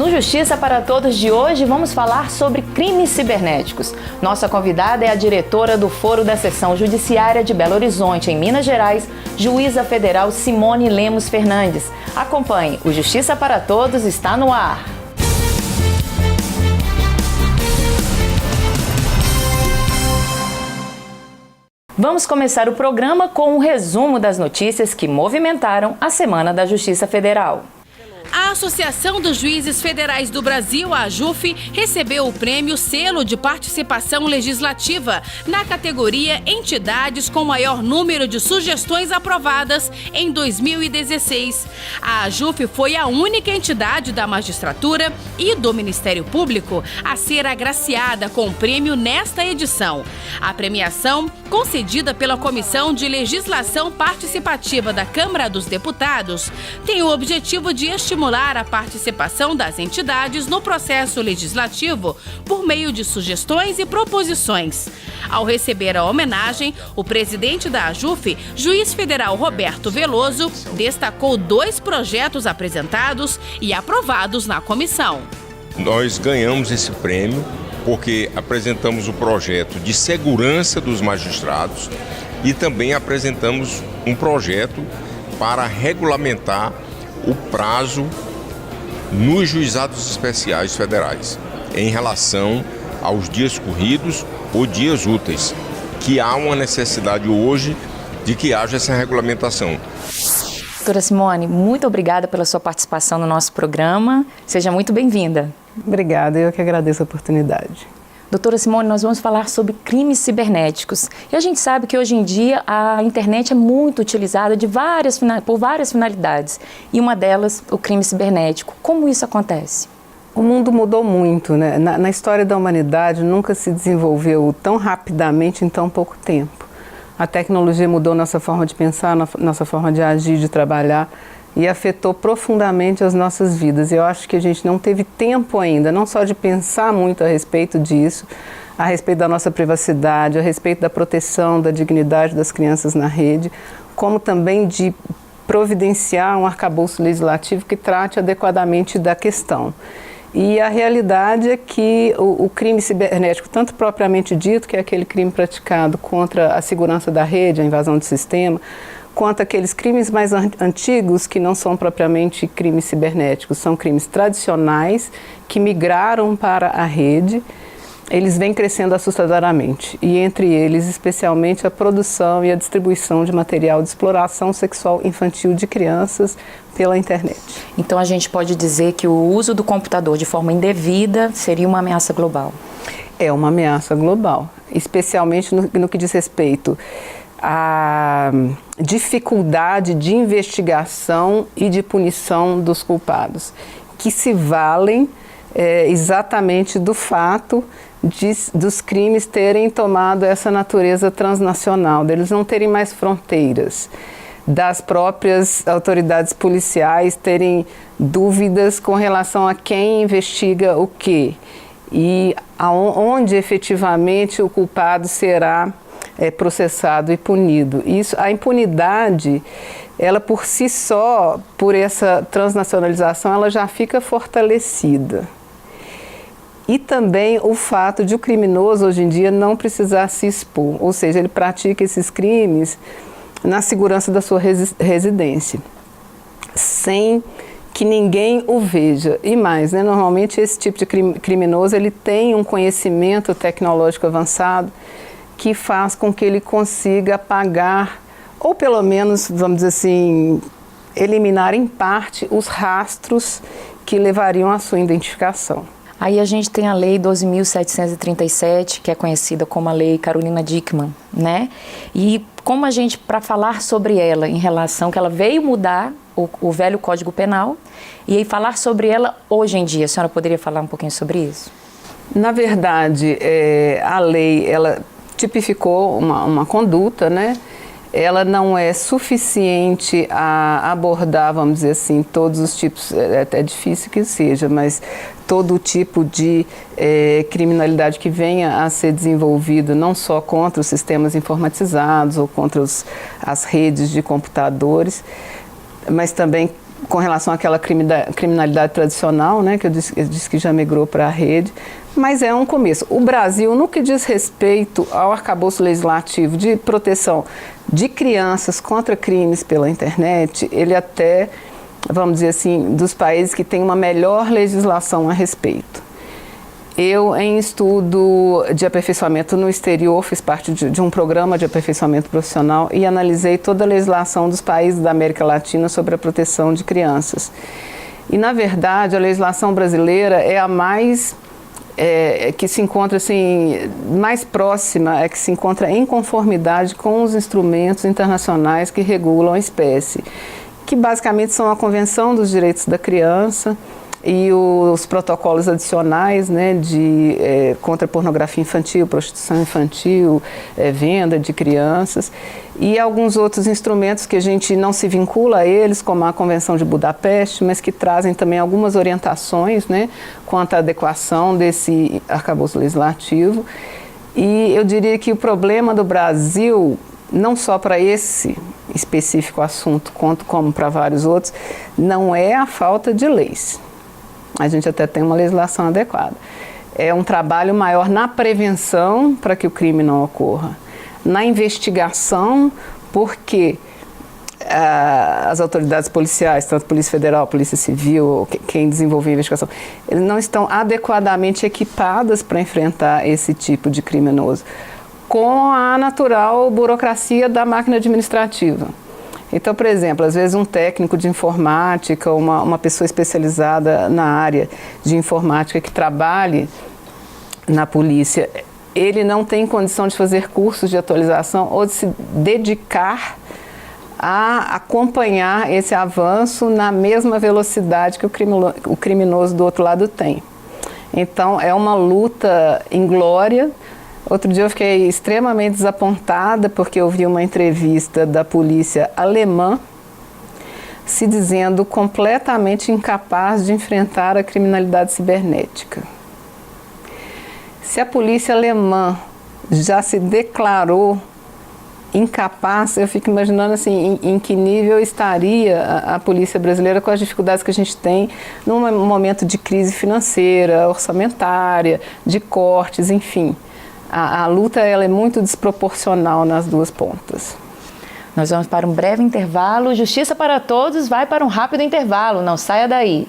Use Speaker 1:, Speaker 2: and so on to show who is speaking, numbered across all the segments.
Speaker 1: No Justiça para Todos de hoje, vamos falar sobre crimes cibernéticos. Nossa convidada é a diretora do Foro da Seção Judiciária de Belo Horizonte, em Minas Gerais, juíza federal Simone Lemos Fernandes. Acompanhe, o Justiça para Todos está no ar. Vamos começar o programa com um resumo das notícias que movimentaram a Semana da Justiça Federal.
Speaker 2: A Associação dos Juízes Federais do Brasil, a AJUF, recebeu o prêmio Selo de Participação Legislativa na categoria Entidades com maior número de sugestões aprovadas em 2016. A AJUF foi a única entidade da magistratura e do Ministério Público a ser agraciada com o prêmio nesta edição. A premiação, concedida pela Comissão de Legislação Participativa da Câmara dos Deputados, tem o objetivo de estimular a participação das entidades no processo legislativo por meio de sugestões e proposições. Ao receber a homenagem, o presidente da AJUF, juiz federal Roberto Veloso, destacou 2 projetos apresentados e aprovados na comissão.
Speaker 3: Nós ganhamos esse prêmio porque apresentamos o projeto de segurança dos magistrados e também apresentamos um projeto para regulamentar o prazo nos juizados especiais federais em relação aos dias corridos ou dias úteis, que há uma necessidade hoje de que haja essa regulamentação.
Speaker 1: Doutora Simone, muito obrigada pela sua participação no nosso programa. Seja muito bem-vinda.
Speaker 4: Obrigada, eu que agradeço a oportunidade.
Speaker 1: Doutora Simone, nós vamos falar sobre crimes cibernéticos. E a gente sabe que hoje em dia a internet é muito utilizada por várias finalidades. E uma delas, o crime cibernético. Como isso acontece?
Speaker 4: O mundo mudou muito, né? Na história da humanidade nunca se desenvolveu tão rapidamente em tão pouco tempo. A tecnologia mudou nossa forma de pensar, nossa forma de agir, de trabalhar e afetou profundamente as nossas vidas. Eu acho que a gente não teve tempo ainda, não só de pensar muito a respeito disso, a respeito da nossa privacidade, a respeito da proteção da dignidade das crianças na rede, como também de providenciar um arcabouço legislativo que trate adequadamente da questão. E a realidade é que o crime cibernético, tanto propriamente dito, que é aquele crime praticado contra a segurança da rede, a invasão do sistema, quanto aqueles crimes mais antigos que não são propriamente crimes cibernéticos, são crimes tradicionais que migraram para a rede, eles vêm crescendo assustadoramente. E entre eles, especialmente, a produção e a distribuição de material de exploração sexual infantil de crianças pela internet.
Speaker 1: Então a gente pode dizer que o uso do computador de forma indevida seria uma ameaça global?
Speaker 4: É uma ameaça global, especialmente no que diz respeito a dificuldade de investigação e de punição dos culpados, que se valem exatamente do fato dos crimes terem tomado essa natureza transnacional, deles não terem mais fronteiras, das próprias autoridades policiais terem dúvidas com relação a quem investiga o quê e aonde efetivamente o culpado será processado e punido. Isso, a impunidade, ela por si só, por essa transnacionalização, ela já fica fortalecida. E também o fato de o criminoso hoje em dia não precisar se expor, ou seja, ele pratica esses crimes na segurança da sua residência, sem que ninguém o veja. E mais, né, normalmente esse tipo de criminoso ele tem um conhecimento tecnológico avançado que faz com que ele consiga apagar, ou pelo menos, vamos dizer assim, eliminar em parte os rastros que levariam à sua identificação.
Speaker 1: Aí a gente tem a Lei 12.737, que é conhecida como a Lei Carolina Dickmann, né? E como a gente, para falar sobre ela, em relação que ela veio mudar o velho Código Penal, e aí falar sobre ela hoje em dia, a senhora poderia falar um pouquinho sobre isso?
Speaker 4: Na verdade, a lei, ela tipificou uma conduta, né? Ela não é suficiente a abordar, vamos dizer assim, todos os tipos, é até difícil que seja, mas todo tipo de criminalidade que venha a ser desenvolvido, não só contra os sistemas informatizados ou contra as redes de computadores, mas também com relação àquela criminalidade tradicional, né, que eu disse que já migrou para a rede, mas é um começo. O Brasil, no que diz respeito ao arcabouço legislativo de proteção de crianças contra crimes pela internet, ele até, vamos dizer assim, dos países que têm uma melhor legislação a respeito. Eu, em estudo de aperfeiçoamento no exterior, fiz parte de um programa de aperfeiçoamento profissional e analisei toda a legislação dos países da América Latina sobre a proteção de crianças. E, na verdade, a legislação brasileira é a mais, que se encontra assim, mais próxima, que se encontra em conformidade com os instrumentos internacionais que regulam a espécie, que basicamente são a Convenção dos Direitos da Criança, e os protocolos adicionais, né, contra a pornografia infantil, prostituição infantil, venda de crianças, e alguns outros instrumentos que a gente não se vincula a eles, como a Convenção de Budapeste, mas que trazem também algumas orientações, né, quanto à adequação desse arcabouço legislativo. E eu diria que o problema do Brasil, não só para esse específico assunto, quanto como para vários outros, não é a falta de leis. A gente até tem uma legislação adequada. É um trabalho maior na prevenção para que o crime não ocorra. Na investigação, porque as autoridades policiais, tanto Polícia Federal, Polícia Civil, quem desenvolveu a investigação, eles não estão adequadamente equipadas para enfrentar esse tipo de criminoso, com a natural burocracia da máquina administrativa. Então, por exemplo, às vezes um técnico de informática, uma pessoa especializada na área de informática que trabalhe na polícia, ele não tem condição de fazer cursos de atualização ou de se dedicar a acompanhar esse avanço na mesma velocidade que o criminoso do outro lado tem. Então, é uma luta inglória. Outro dia eu fiquei extremamente desapontada porque eu vi uma entrevista da polícia alemã se dizendo completamente incapaz de enfrentar a criminalidade cibernética. Se a polícia alemã já se declarou incapaz, eu fico imaginando assim, em que nível estaria a polícia brasileira com as dificuldades que a gente tem num momento de crise financeira, orçamentária, de cortes, enfim. A luta ela é muito desproporcional nas duas pontas.
Speaker 1: Nós vamos para um breve intervalo. Justiça para Todos vai para um rápido intervalo. Não saia daí.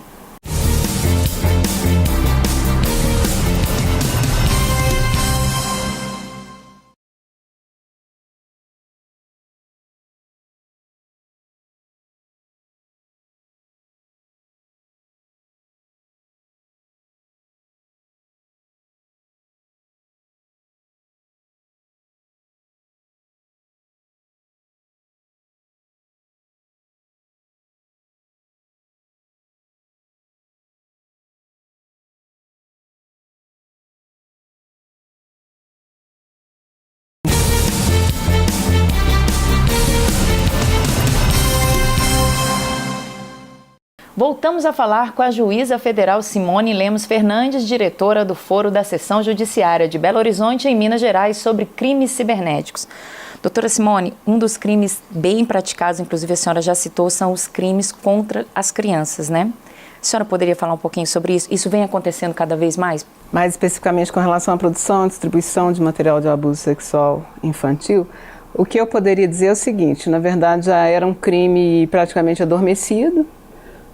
Speaker 1: Voltamos a falar com a juíza federal Simone Lemos Fernandes, diretora do Foro da Seção Judiciária de Belo Horizonte, em Minas Gerais, sobre crimes cibernéticos. Doutora Simone, um dos crimes bem praticados, inclusive a senhora já citou, são os crimes contra as crianças, né? A senhora poderia falar um pouquinho sobre isso? Isso vem acontecendo cada vez mais?
Speaker 4: Mais especificamente com relação à produção e distribuição de material de abuso sexual infantil, o que eu poderia dizer é o seguinte: na verdade já era um crime praticamente adormecido,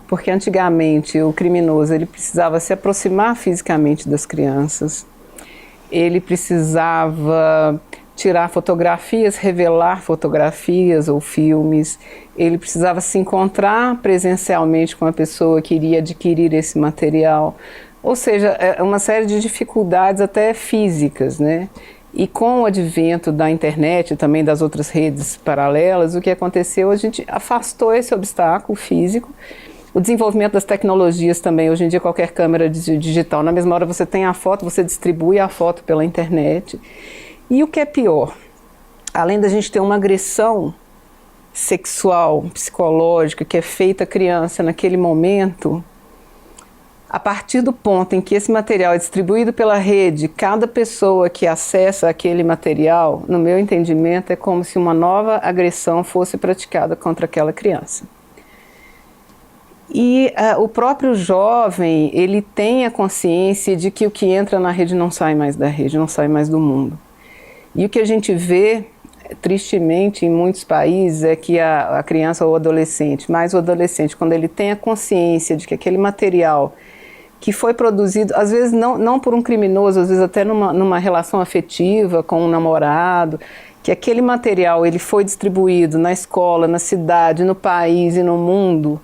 Speaker 4: porque antigamente o criminoso ele precisava se aproximar fisicamente das crianças, ele precisava tirar fotografias, revelar fotografias ou filmes, ele precisava se encontrar presencialmente com a pessoa que iria adquirir esse material, ou seja, é uma série de dificuldades até físicas, né? E com o advento da internet e também das outras redes paralelas, o que aconteceu? A gente afastou esse obstáculo físico. O desenvolvimento das tecnologias também, hoje em dia qualquer câmera digital, na mesma hora você tem a foto, você distribui a foto pela internet. E o que é pior, além da gente ter uma agressão sexual, psicológica, que é feita à criança naquele momento, a partir do ponto em que esse material é distribuído pela rede, cada pessoa que acessa aquele material, no meu entendimento, é como se uma nova agressão fosse praticada contra aquela criança. E o próprio jovem, ele tem a consciência de que o que entra na rede não sai mais da rede, não sai mais do mundo. E o que a gente vê, tristemente, em muitos países, é que a criança ou o adolescente, mais o adolescente, quando ele tem a consciência de que aquele material que foi produzido, às vezes não por um criminoso, às vezes até numa relação afetiva com um namorado, que aquele material ele foi distribuído na escola, na cidade, no país e no mundo,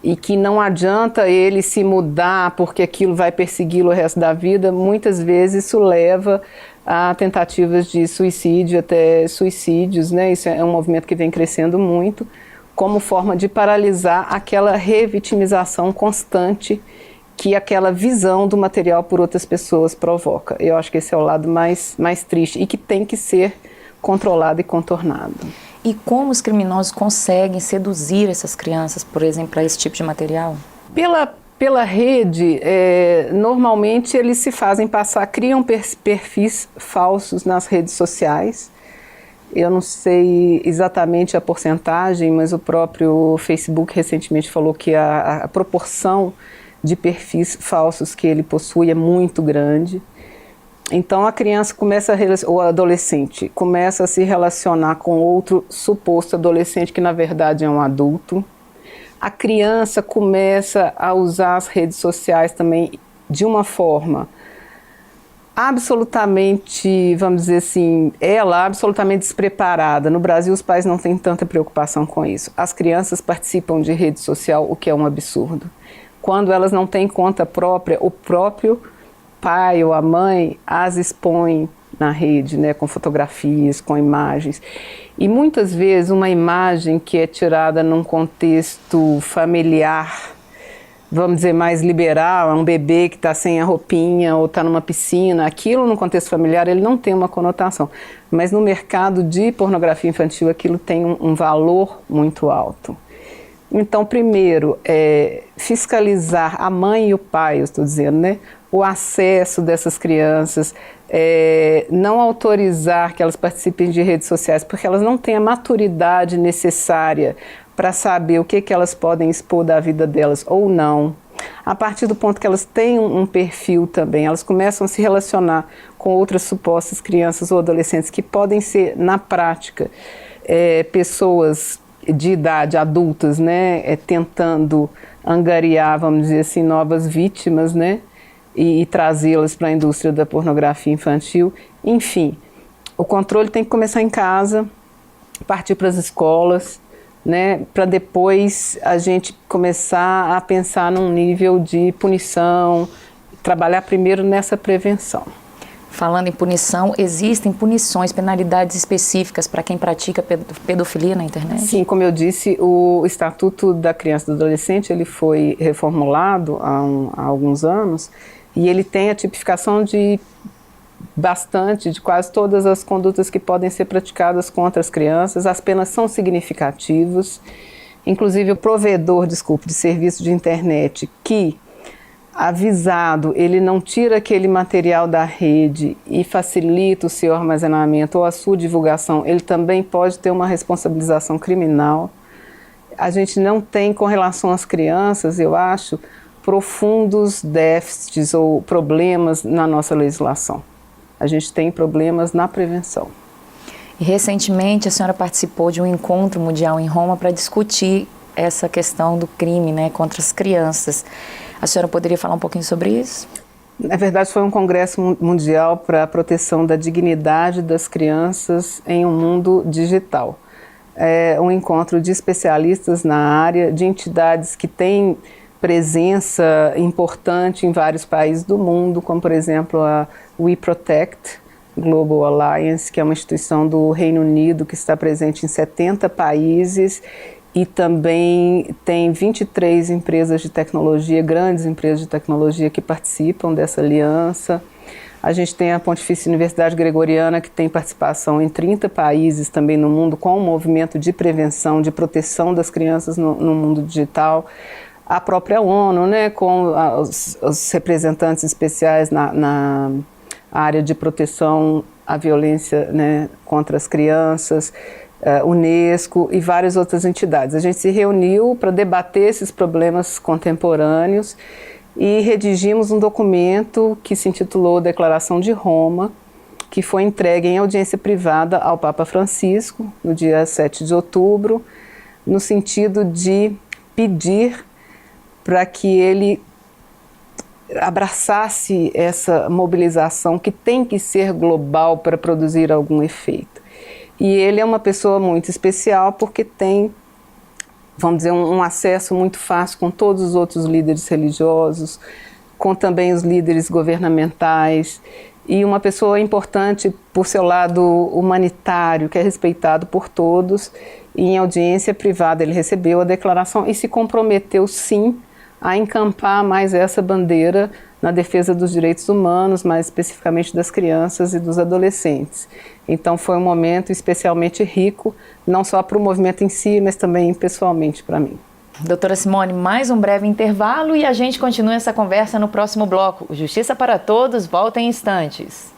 Speaker 4: e que não adianta ele se mudar porque aquilo vai persegui-lo o resto da vida, muitas vezes isso leva a tentativas de suicídio, até suicídios, né? Isso é um movimento que vem crescendo muito, como forma de paralisar aquela revitimização constante que aquela visão do material por outras pessoas provoca. Eu acho que esse é o lado mais triste e que tem que ser controlado e contornado.
Speaker 1: E como os criminosos conseguem seduzir essas crianças, por exemplo, a esse tipo de material?
Speaker 4: Pela rede, normalmente eles se fazem passar, criam perfis falsos nas redes sociais. Eu não sei exatamente a porcentagem, mas o próprio Facebook recentemente falou que a proporção de perfis falsos que ele possui é muito grande. Então a criança ou adolescente começa a se relacionar com outro suposto adolescente que na verdade é um adulto. A criança começa a usar as redes sociais também de uma forma absolutamente, vamos dizer assim, absolutamente despreparada. No Brasil os pais não têm tanta preocupação com isso. As crianças participam de rede social, o que é um absurdo. Quando elas não têm conta própria, o próprio pai ou a mãe as expõe na rede, né, com fotografias, com imagens. E muitas vezes uma imagem que é tirada num contexto familiar, vamos dizer, mais liberal, é um bebê que está sem a roupinha ou está numa piscina, aquilo no contexto familiar ele não tem uma conotação. Mas no mercado de pornografia infantil aquilo tem um valor muito alto. Então, primeiro, fiscalizar a mãe e o pai, eu estou dizendo, né? O acesso dessas crianças, não autorizar que elas participem de redes sociais, porque elas não têm a maturidade necessária para saber o que elas podem expor da vida delas ou não. A partir do ponto que elas têm um perfil também, elas começam a se relacionar com outras supostas crianças ou adolescentes que podem ser, na prática, pessoas de idade, adultas, né, tentando angariar, vamos dizer assim, novas vítimas, né, e trazê-las para a indústria da pornografia infantil. Enfim, o controle tem que começar em casa, partir para as escolas, né, para depois a gente começar a pensar num nível de punição, trabalhar primeiro nessa prevenção.
Speaker 1: Falando em punição, existem punições, penalidades específicas para quem pratica pedofilia na internet?
Speaker 4: Sim, como eu disse, o Estatuto da Criança e do Adolescente ele foi reformulado há alguns anos e ele tem a tipificação de quase todas as condutas que podem ser praticadas contra as crianças. As penas são significativas, inclusive o provedor, de serviço de internet que avisado, ele não tira aquele material da rede e facilita o seu armazenamento ou a sua divulgação, ele também pode ter uma responsabilização criminal. A gente não tem, com relação às crianças, eu acho, profundos déficits ou problemas na nossa legislação. A gente tem problemas na prevenção.
Speaker 1: E recentemente a senhora participou de um encontro mundial em Roma para discutir essa questão do crime, né, contra as crianças. A senhora poderia falar um pouquinho sobre isso?
Speaker 4: Na verdade, foi um congresso mundial para a proteção da dignidade das crianças em um mundo digital. É um encontro de especialistas na área, de entidades que têm presença importante em vários países do mundo, como, por exemplo, a We Protect Global Alliance, que é uma instituição do Reino Unido que está presente em 70 países e também tem 23 empresas de tecnologia, grandes empresas de tecnologia que participam dessa aliança. A gente tem a Pontifícia Universidade Gregoriana, que tem participação em 30 países também no mundo, com um movimento de prevenção, de proteção das crianças no mundo digital. A própria ONU, né, com os representantes especiais na área de proteção à violência, né, contra as crianças. Unesco e várias outras entidades. A gente se reuniu para debater esses problemas contemporâneos e redigimos um documento que se intitulou Declaração de Roma, que foi entregue em audiência privada ao Papa Francisco, no dia 7 de outubro, no sentido de pedir para que ele abraçasse essa mobilização que tem que ser global para produzir algum efeito. E ele é uma pessoa muito especial porque tem, vamos dizer, um acesso muito fácil com todos os outros líderes religiosos, com também os líderes governamentais, e uma pessoa importante por seu lado humanitário, que é respeitado por todos. E em audiência privada ele recebeu a declaração e se comprometeu sim a encampar mais essa bandeira na defesa dos direitos humanos, mais especificamente das crianças e dos adolescentes. Então foi um momento especialmente rico, não só para o movimento em si, mas também pessoalmente para mim.
Speaker 1: Doutora Simone, mais um breve intervalo e a gente continua essa conversa no próximo bloco. Justiça para Todos volta em instantes.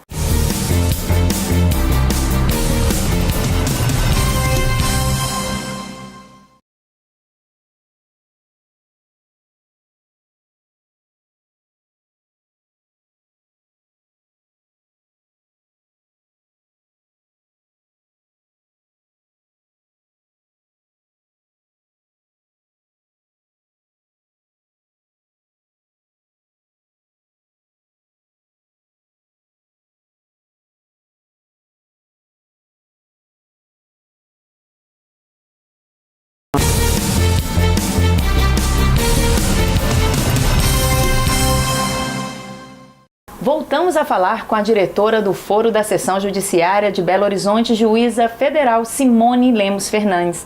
Speaker 1: Voltamos a falar com a diretora do Foro da Seção Judiciária de Belo Horizonte, juíza federal Simone Lemos Fernandes.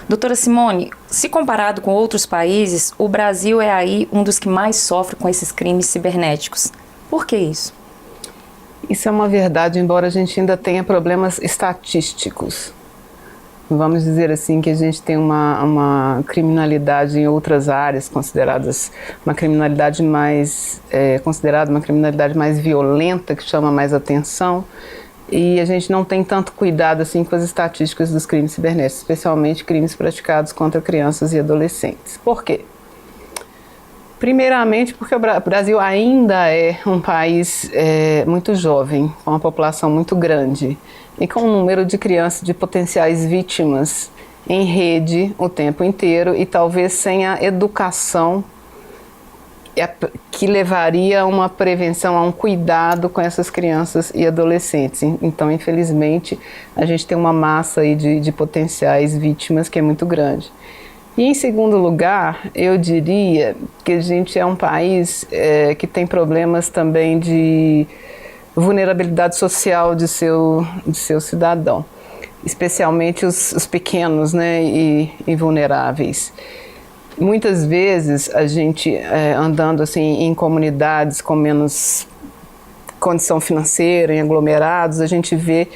Speaker 1: Doutora Simone, se comparado com outros países, o Brasil é aí um dos que mais sofre com esses crimes cibernéticos. Por que isso?
Speaker 4: Isso é uma verdade, embora a gente ainda tenha problemas estatísticos. Vamos dizer assim que a gente tem uma criminalidade em outras áreas consideradas uma criminalidade mais considerada uma criminalidade mais violenta, que chama mais atenção, e a gente não tem tanto cuidado assim com as estatísticas dos crimes cibernéticos, especialmente crimes praticados contra crianças e adolescentes. Por quê? Primeiramente porque o Brasil ainda é um país muito jovem, com uma população muito grande e com um número de crianças, de potenciais vítimas em rede o tempo inteiro e talvez sem a educação que levaria a uma prevenção, a um cuidado com essas crianças e adolescentes. Então, infelizmente, a gente tem uma massa aí de potenciais vítimas que é muito grande. E em segundo lugar, eu diria que a gente é um país que tem problemas também de vulnerabilidade social de seu cidadão, especialmente os pequenos, né, e vulneráveis. Muitas vezes a gente andando assim em comunidades com menos condição financeira, em aglomerados, a gente vê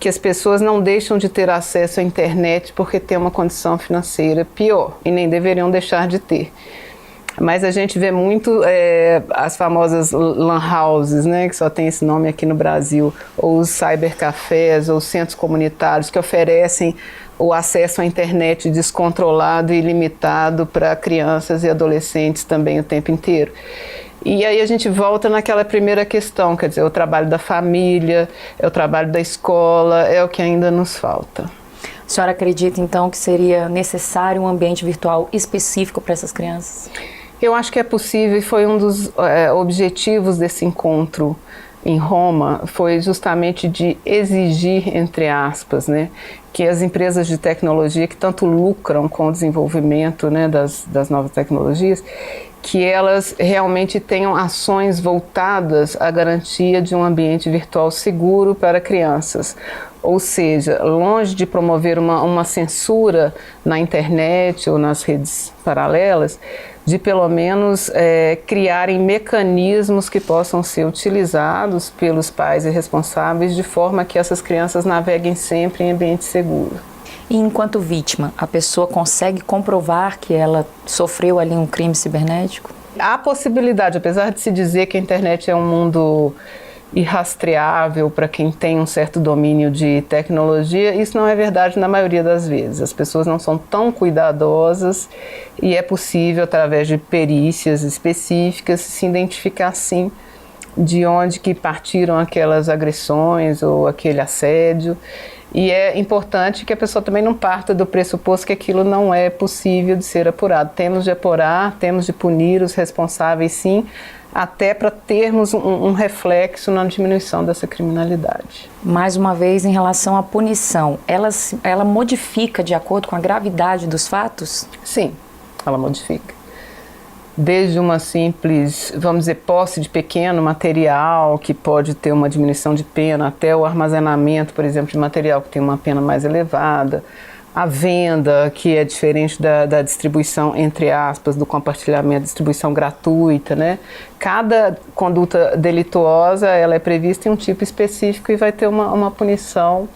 Speaker 4: que as pessoas não deixam de ter acesso à internet porque têm uma condição financeira pior e nem deveriam deixar de ter. Mas a gente vê muito as famosas lan houses, né, que só tem esse nome aqui no Brasil, ou os cybercafés, ou centros comunitários que oferecem o acesso à internet descontrolado e ilimitado para crianças e adolescentes também o tempo inteiro. E aí a gente volta naquela primeira questão, quer dizer, o trabalho da família, é o trabalho da escola, é o que ainda nos falta.
Speaker 1: A senhora acredita então que seria necessário um ambiente virtual específico para essas crianças?
Speaker 4: Eu acho que é possível, e foi um dos objetivos desse encontro em Roma, foi justamente de exigir, entre aspas, né, que as empresas de tecnologia que tanto lucram com o desenvolvimento, né, das novas tecnologias, que elas realmente tenham ações voltadas à garantia de um ambiente virtual seguro para crianças. Ou seja, longe de promover uma censura na internet ou nas redes paralelas, de pelo menos criarem mecanismos que possam ser utilizados pelos pais e responsáveis de forma que essas crianças naveguem sempre em ambiente seguro.
Speaker 1: E enquanto vítima, a pessoa consegue comprovar que ela sofreu ali um crime cibernético?
Speaker 4: Há possibilidade, apesar de se dizer que a internet é um mundo e rastreável para quem tem um certo domínio de tecnologia. Isso não é verdade na maioria das vezes. As pessoas não são tão cuidadosas e é possível, através de perícias específicas, se identificar sim de onde que partiram aquelas agressões ou aquele assédio. E é importante que a pessoa também não parta do pressuposto que aquilo não é possível de ser apurado. Temos de apurar, temos de punir os responsáveis sim, até para termos um reflexo na diminuição dessa criminalidade.
Speaker 1: Mais uma vez, em relação à punição, ela modifica de acordo com a gravidade dos fatos?
Speaker 4: Sim, ela modifica. Desde uma simples, vamos dizer, posse de pequeno material que pode ter uma diminuição de pena, até o armazenamento, por exemplo, de material que tem uma pena mais elevada, a venda, que é diferente da distribuição, entre aspas, do compartilhamento, distribuição gratuita, né? Cada conduta delituosa, ela é prevista em um tipo específico e vai ter uma punição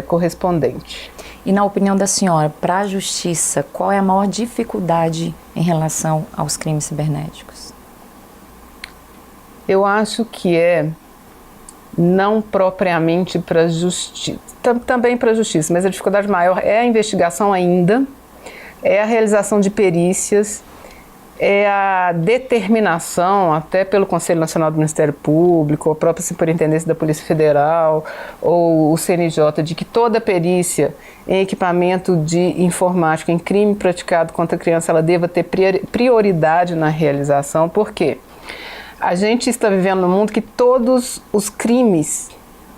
Speaker 4: correspondente.
Speaker 1: E na opinião da senhora, para a justiça, qual é a maior dificuldade em relação aos crimes cibernéticos?
Speaker 4: Eu acho que não propriamente para a justiça, também para a justiça, mas a dificuldade maior é a investigação ainda, é a realização de perícias, é a determinação, até pelo Conselho Nacional do Ministério Público, a própria Superintendência da Polícia Federal ou o CNJ, de que toda perícia em equipamento de informática em crime praticado contra a criança, ela deva ter prioridade na realização. Por quê? A gente está vivendo num mundo que todos os crimes,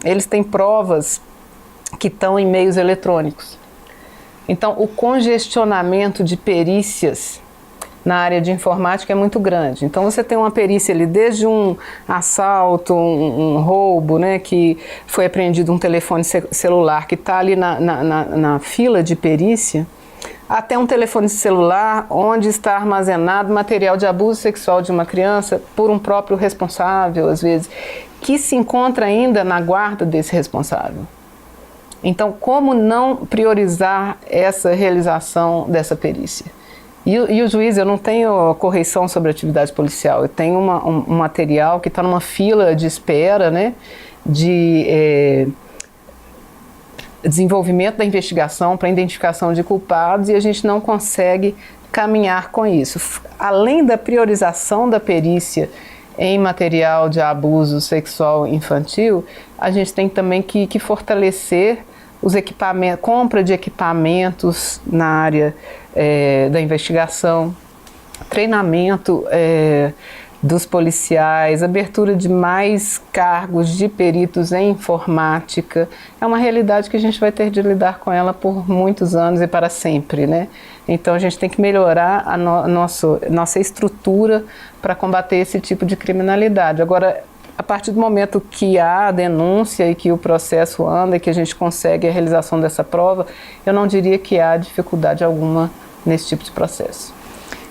Speaker 4: eles têm provas que estão em meios eletrônicos. Então, o congestionamento de perícias na área de informática é muito grande. Então, você tem uma perícia ali, desde um assalto, um roubo, né, que foi apreendido um telefone celular que está ali na fila de perícia, até um telefone celular onde está armazenado material de abuso sexual de uma criança por um próprio responsável, às vezes, que se encontra ainda na guarda desse responsável. Então, como não priorizar essa realização dessa perícia? E o juiz, eu não tenho correição sobre a atividade policial, eu tenho um material que está numa fila de espera, né, de desenvolvimento da investigação para identificação de culpados, e a gente não consegue caminhar com isso. Além da priorização da perícia em material de abuso sexual infantil, a gente tem também que fortalecer os equipamentos, compra de equipamentos na área da investigação, treinamento dos policiais, abertura de mais cargos de peritos em informática. É uma realidade que a gente vai ter de lidar com ela por muitos anos e para sempre, né? Então a gente tem que melhorar a nossa estrutura para combater esse tipo de criminalidade. Agora, a partir do momento que há a denúncia e que o processo anda e que a gente consegue a realização dessa prova, eu não diria que há dificuldade alguma nesse tipo de processo.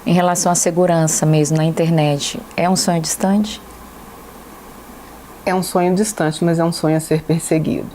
Speaker 1: Em relação à segurança mesmo na internet, é um sonho distante?
Speaker 4: É um sonho distante, mas é um sonho a ser perseguido.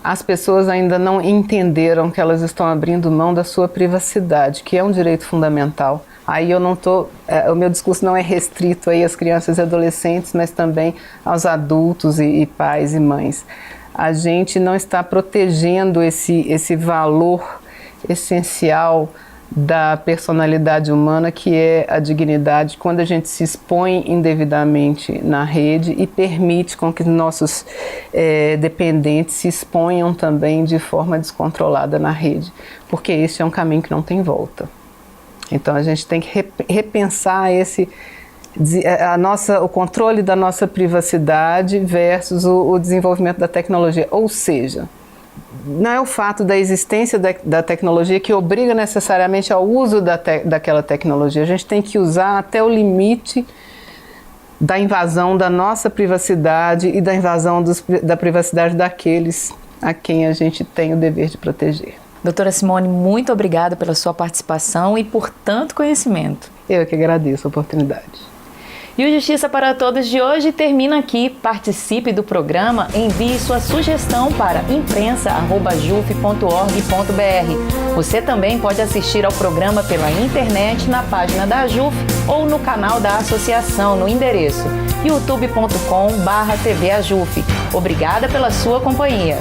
Speaker 4: As pessoas ainda não entenderam que elas estão abrindo mão da sua privacidade, que é um direito fundamental. Aí eu não estou, o meu discurso não é restrito aí às crianças e adolescentes, mas também aos adultos e pais e mães. A gente não está protegendo esse valor essencial da personalidade humana, que é a dignidade, quando a gente se expõe indevidamente na rede e permite com que nossos dependentes se exponham também de forma descontrolada na rede, porque esse é um caminho que não tem volta. Então a gente tem que repensar o controle da nossa privacidade versus o desenvolvimento da tecnologia. Ou seja, não é o fato da existência da tecnologia que obriga necessariamente ao uso daquela tecnologia. A gente tem que usar até o limite da invasão da nossa privacidade e da invasão da privacidade daqueles a quem a gente tem o dever de proteger.
Speaker 1: Doutora Simone, muito obrigada pela sua participação e por tanto conhecimento.
Speaker 4: Eu que agradeço a oportunidade.
Speaker 1: E o Justiça para Todos de hoje termina aqui. Participe do programa, envie sua sugestão para imprensa@juf.org.br. Você também pode assistir ao programa pela internet na página da AJUF ou no canal da associação no endereço youtube.com/TV AJUF. Obrigada pela sua companhia.